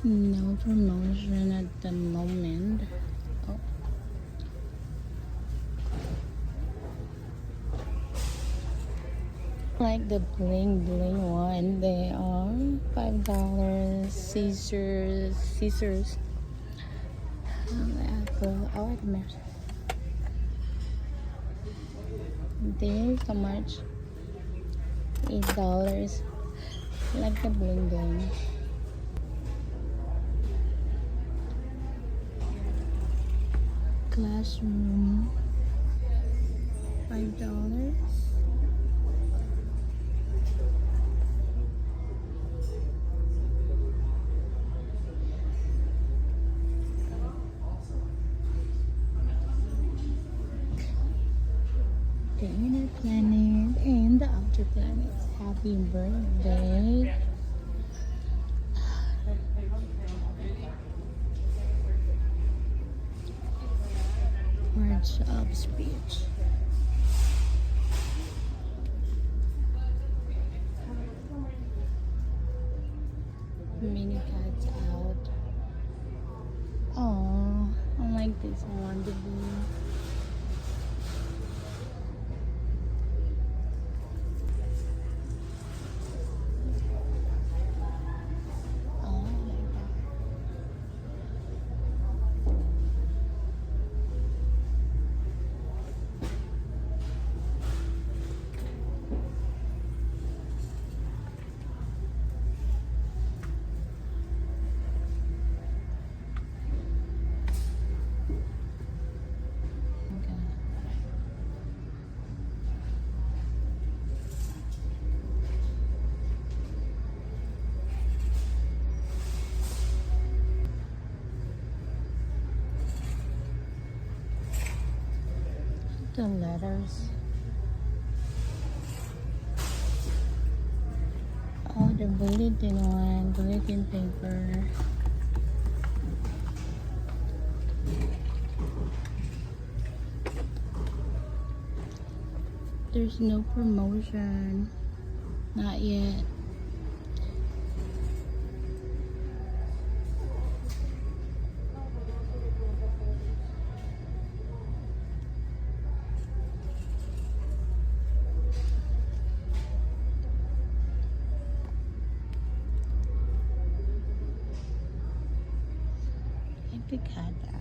No promotion at the moment. Oh. Like the bling bling one, they are $5. Scissors. Apple. Oh, it matters. There's so much. $8. Like the bling bling. Classroom. $5. The inner planet and the outer planet. Happy birthday. Words of speech. Mini cats out. Oh, I like this one. The blue. Oh, I like that. Okay. The letters. Oh, the bulletin one. Bulletin paper. There's no promotion. Not yet. Take the cat out.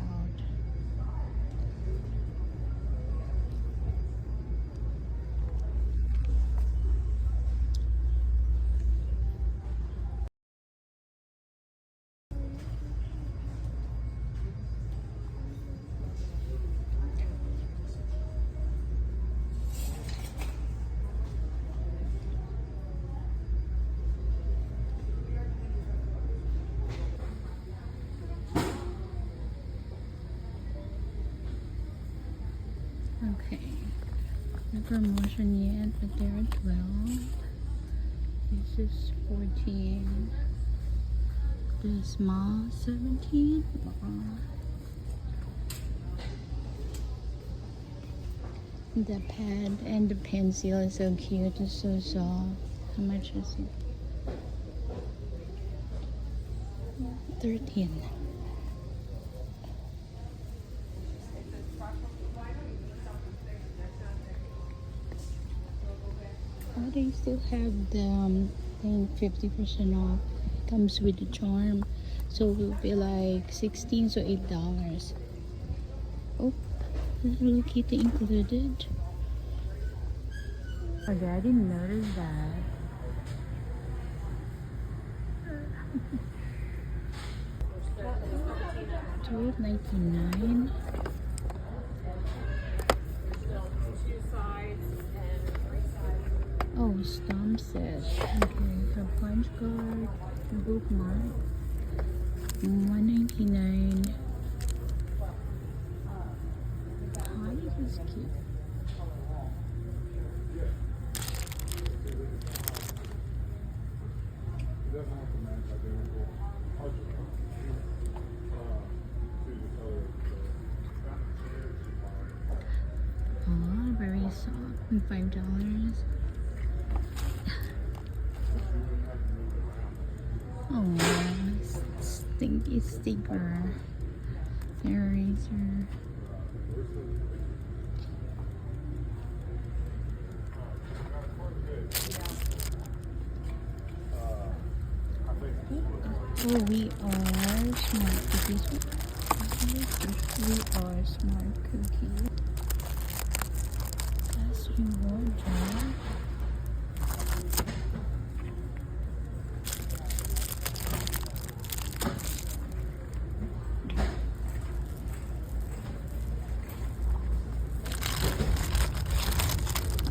Okay. No promotion yet, but there are 12. This is 14. The small 17. The pad and the pencil is so cute. It's so soft. How much is it? 13. Oh, they still have the thing 50% off. Comes with the charm, so it will be like 16, so $8. Oh, there's a little kitty included. Okay, I didn't notice that. $12.99. Oh, stamp set. Okay, so punch card, bookmark, $1.99. Oh, this is cute. Oh, very soft. $5. Oh, think it's sticker. Eraser. Oh, we are smart cookies. We are smart cookies. That's reward jar.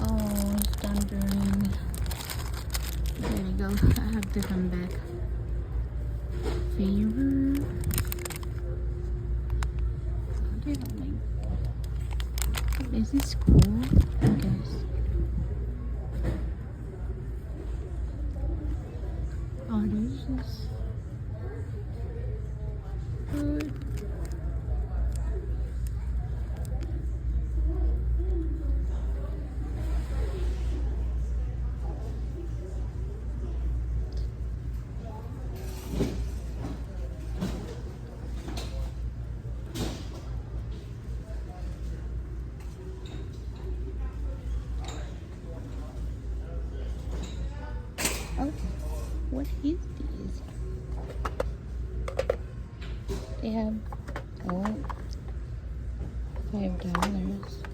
Oh, it's thundering. There we go. I have to come back. Favor. They don't like. Is this cool? I guess. Oh, there's this. Good. Oh, what is this? They have $5.